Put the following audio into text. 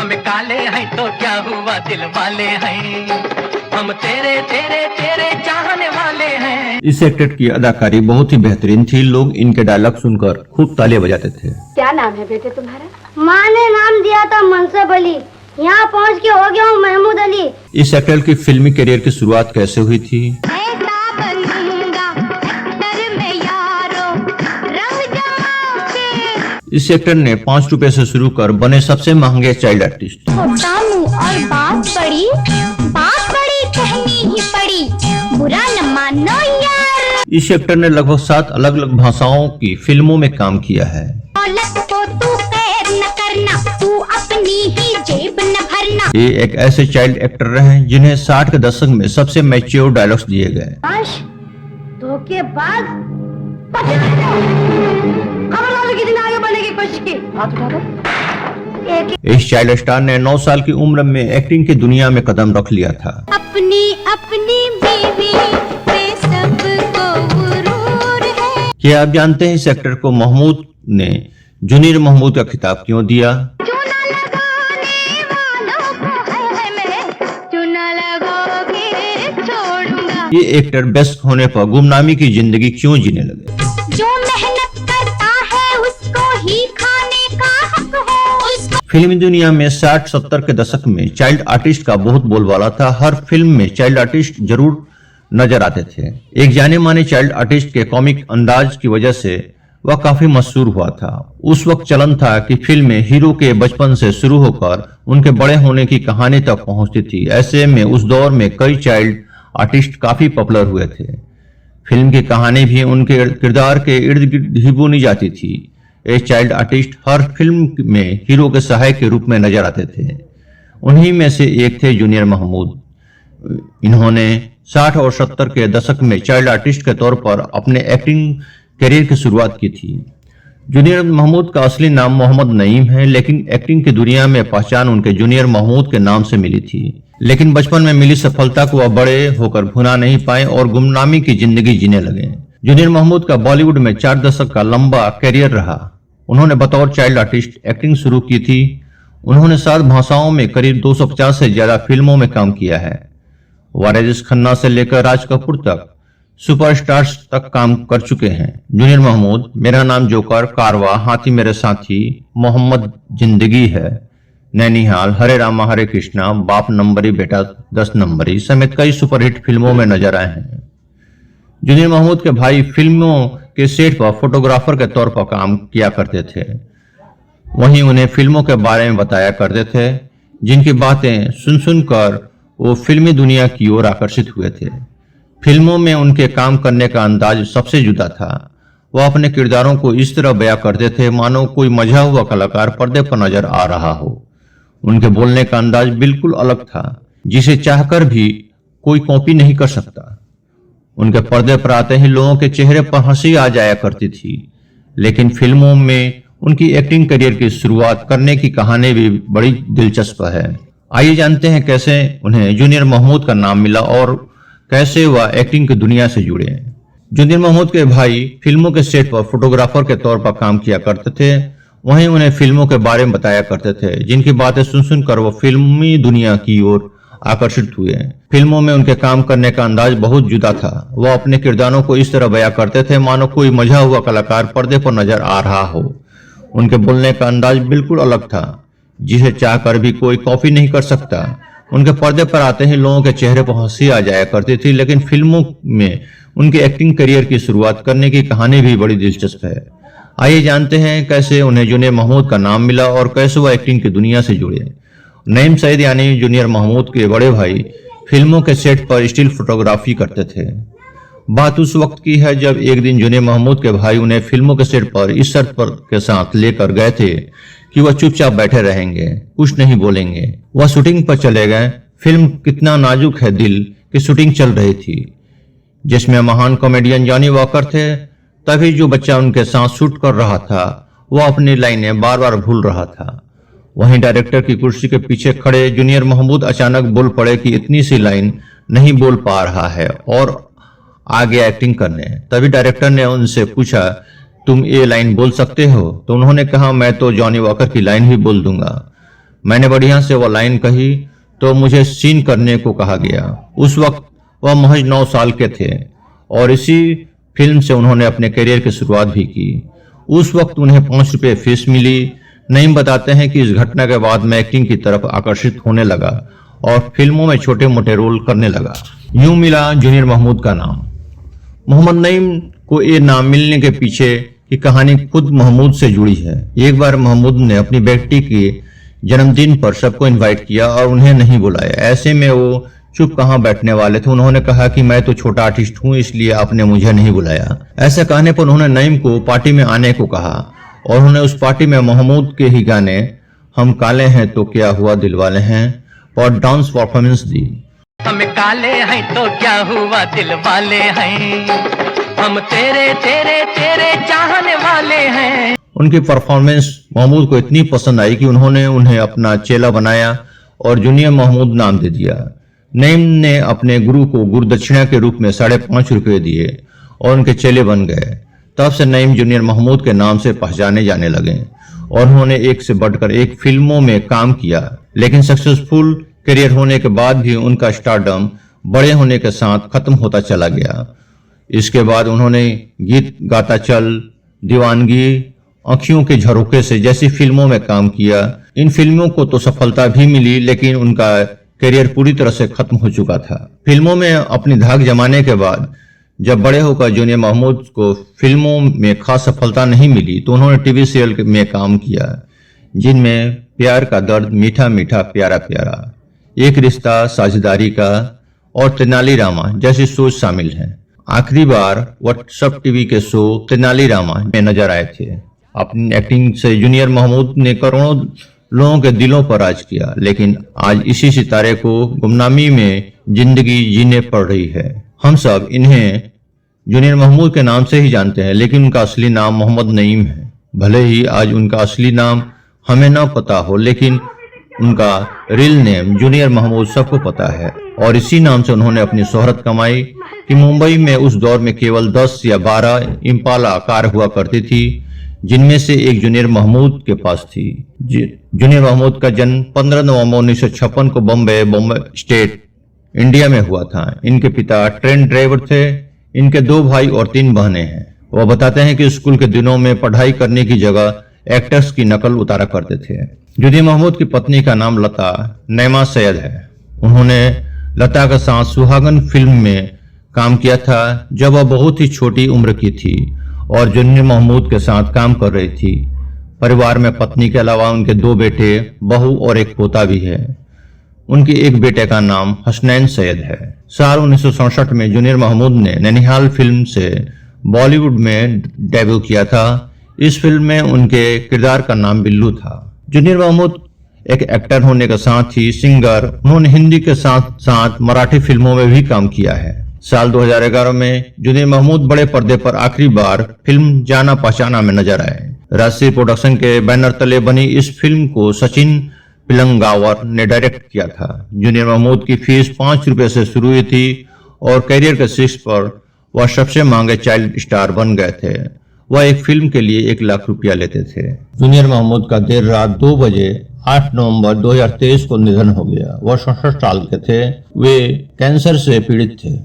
हम काले हैं तो क्या हुआ दिल वाले हैं, हम तेरे तेरे तेरे चाहने वाले हैं। इस एक्टर की अदाकारी बहुत ही बेहतरीन थी। लोग इनके डायलॉग सुनकर खूब तालियां बजाते थे। क्या नाम है बेटे तुम्हारा? माँ ने नाम दिया था मनसब अली, यहाँ पहुँच के हो गया हूँ महमूद अली। इस एक्टर की फिल्मी करियर की शुरुआत कैसे हुई थी? इस एक्टर ने 5 रुपए से शुरू कर बने सबसे महंगे चाइल्ड आर्टिस्ट। और बात बड़ी कहनी ही पड़ी, बुरा न मानो यार। इस एक्टर ने लगभग 7 अलग अलग भाषाओं की फिल्मों में काम किया है। को तू खैर न करना, तू अपनी ही जेब न भरना। ये एक ऐसे चाइल्ड एक्टर रहे जिन्हें 60 के दशक में सबसे मैच्योर डायलॉग्स दिए गए। धोखेबाज, खबरदार किसी ने आगे बढ़ने की कोशिश की, हाथ उठा दो। इस चाइल्ड स्टार ने 9 साल की उम्र में एक्टिंग की दुनिया में कदम रख लिया था। अपनी अपनी बीवी पे सबको गुरूर है। क्या आप जानते हैं इस एक्टर को महमूद ने जूनियर महमूद का खिताब क्यों दिया? चूना लगाने वालों को है मैं, चूना लगाओगे छोड़ूंगा। ये एक्टर बेस्ट होने पर गुमनामी की जिंदगी क्यों जीने लगे? जो मेहनत करता है उसको ही खाने का हक है, उसको। फिल्मी दुनिया में 60-70 के दशक में चाइल्ड आर्टिस्ट का बहुत बोलबाला था। हर फिल्म में चाइल्ड आर्टिस्ट जरूर नजर आते थे। एक जाने माने चाइल्ड आर्टिस्ट के कॉमिक अंदाज की वजह से वह काफी मशहूर हुआ था। उस वक्त चलन था कि फिल्में हीरो के बचपन से शुरू होकर उनके बड़े होने की कहानी तक पहुंचती थी। ऐसे में उस दौर में कई चाइल्ड आर्टिस्ट काफी पॉपुलर हुए थे। फिल्म की कहानी भी उनके किरदार के इर्द गिर्द ही बुनी जाती थी। एक चाइल्ड आर्टिस्ट हर फिल्म में हीरो के सहायक के रूप में नजर आते थे। उन्हीं में से एक थे जूनियर महमूद। इन्होंने 60 और 70 के दशक में चाइल्ड आर्टिस्ट के तौर पर अपने एक्टिंग करियर की शुरुआत की थी। जूनियर महमूद का असली नाम मोहम्मद नईम है, लेकिन एक्टिंग की दुनिया में पहचान उनके जूनियर महमूद के नाम से मिली थी। लेकिन बचपन में मिली सफलता को वह बड़े होकर भुला नहीं पाए और गुमनामी की जिंदगी जीने लगे। जूनियर महमूद का बॉलीवुड में 4 दशक का लंबा करियर रहा। उन्होंने बतौर चाइल्ड आर्टिस्ट एक्टिंग शुरू की थी। उन्होंने 7 भाषाओं में करीब 250 से ज्यादा फिल्मों में काम किया है। वह राजेश खन्ना से लेकर राज कपूर तक सुपरस्टार्स तक काम कर चुके हैं। जूनियर महमूद, मेरा नाम जोकर, कारवा, हाथी मेरे साथी, मोहम्मद जिंदगी है, नैनीहाल, हरे रामा हरे कृष्णा, बाप नंबरी बेटा 10 नंबरी समेत कई सुपरहिट फिल्मों में नजर आए हैं। जूनियर महमूद के भाई फिल्मों के सेट पर फोटोग्राफर के तौर पर काम किया करते थे। वहीं उन्हें फिल्मों के बारे में बताया करते थे, जिनकी बातें सुनकर वो फिल्मी दुनिया की ओर आकर्षित हुए थे। फिल्मों में उनके काम करने का अंदाज सबसे जुदा था। वह अपने किरदारों को इस तरह बयां करते थे मानो कोई मजा हुआ कलाकार पर्दे पर नजर आ रहा हो। उनके बोलने का अंदाज बिल्कुल अलग था, जिसे चाहकर भी कोई कॉपी नहीं कर सकता। उनके पर्दे पर आते ही लोगों के चेहरे पर हंसी आ जाया करती थी। लेकिन फिल्मों में उनकी एक्टिंग करियर की शुरुआत करने की कहानी भी बड़ी दिलचस्प है। आइए जानते हैं कैसे उन्हें जूनियर महमूद का नाम मिला और कैसे वह एक्टिंग की दुनिया से जुड़े। जूनियर महमूद के भाई फिल्मों के सेट पर फोटोग्राफर के तौर पर काम किया करते थे। वहीं उन्हें फिल्मों के बारे में बताया करते थे, जिनकी बातें सुनकर वो फिल्मी दुनिया की ओर आकर्षित हुए। फिल्मों में उनके काम करने का अंदाज बहुत जुदा था। वह अपने किरदारों को इस तरह बयां करते थे मानो कोई मजा हुआ कलाकार पर्दे पर नजर आ रहा हो। उनके बोलने का अंदाज बिल्कुल अलग था, जिसे चाहकर भी कोई कॉपी नहीं कर सकता। उनके पर्दे पर आते ही लोगों के चेहरे पर हंसी आ जाया करती थी। लेकिन फिल्मों में उनके एक्टिंग करियर की शुरुआत करने की कहानी भी बड़ी दिलचस्प है। आइए जानते हैं कैसे उन्हें जूनियर महमूद का नाम मिला और कैसे वह एक्टिंग की दुनिया से जुड़े। नईम सईद यानी जूनियर महमूद के बड़े भाई फिल्मों के सेट पर स्टिल फोटोग्राफी करते थे। बात उस वक्त की है जब एक दिन जूनियर महमूद के भाई उन्हें फिल्मों के सेट पर इस शर्त पर के साथ लेकर गए थे कि वह चुपचाप बैठे रहेंगे, कुछ नहीं बोलेंगे। वह शूटिंग पर चले गए। फिल्म कितना नाजुक है दिल की शूटिंग चल रही थी, जिसमें महान कॉमेडियन जॉनी वॉकर थे। तभी जो बच्चा उनके साथ शूट कर रहा था वह अपनी लाइनें बार बार भूल रहा था। वहीं डायरेक्टर की कुर्सी के पीछे खड़े जूनियर महमूद अचानक बोल पड़े कि इतनी सी लाइन नहीं बोल पा रहा है और आगे एक्टिंग करने। तभी डायरेक्टर ने उनसे पूछा, तुम ये लाइन बोल सकते हो? तो उन्होंने कहा, मैं तो जॉनी वॉकर की लाइन ही बोल दूंगा। मैंने बढ़िया से वह लाइन कही तो मुझे सीन करने को कहा गया। उस वक्त वह महज 9 साल के थे और इसी फिल्म से उन्होंने अपने करियर की शुरुआत भी की। उस वक्त उन्हें 5 रुपये फीस मिली। नईम बताते हैं कि इस घटना के बाद मैं एक्टिंग की तरफ आकर्षित होने लगा और फिल्मों में छोटे मोटे रोल करने लगा। यूं मिला जूनियर महमूद का नाम। मोहम्मद नईम को ये नाम मिलने के पीछे की कहानी खुद महमूद से जुड़ी है। एक बार महमूद ने अपनी बेटी के जन्मदिन पर सबको इनवाइट किया और उन्हें नहीं बुलाया। ऐसे में वो चुप कहाँ बैठने वाले थे। उन्होंने कहा कि मैं तो छोटा आर्टिस्ट हूँ, इसलिए आपने मुझे नहीं बुलाया। ऐसा कहने पर उन्होंने नईम को पार्टी में आने को कहा और उन्होंने उस पार्टी में महमूद के ही गाने हम काले हैं तो क्या हुआ दिलवाले हैं और डांस परफॉर्मेंस दी। हम काले हैं तो क्या हुआ दिल वाले हैं, हम तेरे तेरे तेरे चाहने वाले हैं। उनकी परफॉर्मेंस महमूद को इतनी पसंद आई कि उन्होंने उन्हें अपना चेला बनाया और जूनियर महमूद नाम दे दिया। नईम ने अपने गुरु को गुरुदक्षिणा के रूप में 5.5 रुपये दिए और उनके चेले बन गए। तब से नईम जूनियर महमूद के नाम से पहचाने जाने लगे और उन्होंने एक से बढ़कर एक फिल्मों में काम किया। लेकिन सक्सेसफुल करियर होने के बाद भी उनका स्टारडम बड़े होने के साथ खत्म होता चला गया। इसके बाद उन्होंने गीत गाता चल, दीवानगी, आँखियों के झरोखे से जैसी फिल्मों में काम किया। इन फिल्मों को तो सफलता भी मिली, लेकिन उनका करियर पूरी तरह से खत्म हो चुका था। फिल्मों में अपनी धाक जमाने के बाद जब बड़े होकर जूनियर महमूद को फिल्मों में खास सफलता नहीं मिली तो उन्होंने टीवी सीरियल में काम किया, जिनमें प्यार का दर्द, मीठा मीठा प्यारा प्यारा, एक रिश्ता, साझेदारी का और तेनालीरामा जैसी शो शामिल हैं। आखिरी बार वह सब टीवी के शो तेनालीरामा में नजर आए थे। अपनी एक्टिंग से जूनियर महमूद ने करोड़ों लोगों के दिलों पर राज किया, लेकिन आज इसी सितारे को गुमनामी में जिंदगी जीने पड़ रही है। हम सब इन्हें जूनियर महमूद के नाम से ही जानते हैं, लेकिन उनका असली नाम मोहम्मद नईम है। भले ही आज उनका असली नाम हमें न पता हो, लेकिन उनका रियल नेम जूनियर महमूद सबको पता है और इसी नाम से उन्होंने अपनी शोहरत कमाई कि मुंबई में उस दौर में केवल 10 या 12 इम्पाला कार हुआ करती थी, जिनमें से एक जूनियर महमूद के पास थी। जूनियर महमूद का जन्म 15 नवंबर 1956 को बॉम्बे स्टेट इंडिया में हुआ था। इनके पिता ट्रेन ड्राइवर थे। इनके 2 भाई और 3 बहनें हैं। वह बताते हैं कि स्कूल के दिनों में पढ़ाई करने की जगह एक्टर्स की नकल उतारा करते थे। जूनियर महमूद की पत्नी का नाम लता नैमा सैयद है। उन्होंने लता के साथ सुहागन फिल्म में काम किया था जब वह बहुत ही छोटी उम्र की थी और जूनियर महमूद के साथ काम कर रही थी। परिवार में पत्नी के अलावा उनके 2 बेटे, बहू और एक पोता भी है। उनके एक बेटे का नाम हसनैन सैयद है। साल 1967 में जूनियर महमूद ने नैनीहाल फिल्म से बॉलीवुड में डेब्यू किया था। इस फिल्म में उनके किरदार का नाम बिल्लू था। जूनियर महमूद एक एक्टर होने के साथ ही सिंगर। उन्होंने हिंदी के साथ साथ मराठी फिल्मों में भी काम किया है। साल 2011 में जूनियर महमूद बड़े पर्दे पर आखिरी बार फिल्म जाना पहचाना में नजर आए। राजश्री प्रोडक्शन के बैनर तले बनी इस फिल्म को सचिन पिलंगावर ने डायरेक्ट किया था। जूनियर महमूद की फीस 5 रुपए से शुरू हुई थी और करियर के शीर्ष पर वह सबसे महंगे चाइल्ड स्टार बन गए थे। वह एक फिल्म के लिए 1 लाख रुपया लेते थे। जूनियर महमूद का देर रात 2 बजे 8 नवंबर 2023 को निधन हो गया। वह 67 साल के थे। वे कैंसर से पीड़ित थे।